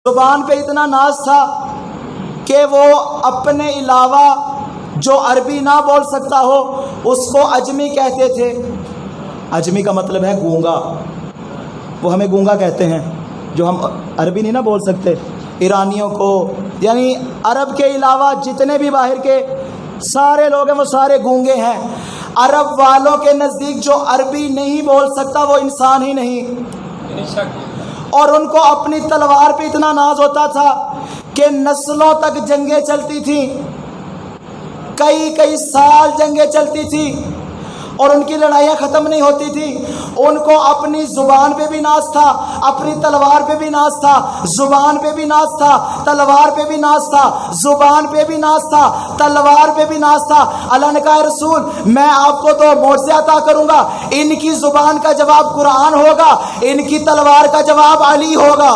زبان پہ اتنا ناز تھا کہ وہ اپنے علاوہ جو عربی نہ بول سکتا ہو اس کو اجمی کہتے تھے. اجمی کا مطلب ہے گونگا. وہ ہمیں گونگا کہتے ہیں جو ہم عربی نہیں نہ بول سکتے. ایرانیوں کو یعنی عرب کے علاوہ جتنے بھی باہر کے سارے لوگ ہیں وہ سارے گونگے ہیں. عرب والوں کے نزدیک جو عربی نہیں بول سکتا وہ انسان ہی نہیں. اور ان کو اپنی تلوار پہ اتنا ناز ہوتا تھا کہ نسلوں تک جنگیں چلتی تھیں, کئی سال جنگیں چلتی تھی اور ان کی لڑائیاں ختم نہیں ہوتی تھی. ان کو اپنی زبان پہ بھی ناز تھا, اپنی تلوار پہ بھی ناز تھا. زبان پہ بھی ناز تھا, تلوار پہ بھی ناز تھا. زبان پہ بھی ناز تھا, تلوار پہ بھی ناز تھا. اللہ نے کہا رسول میں آپ کو تو معجزے عطا کروں گا, ان کی زبان کا جواب قرآن ہوگا, ان کی تلوار کا جواب علی ہوگا.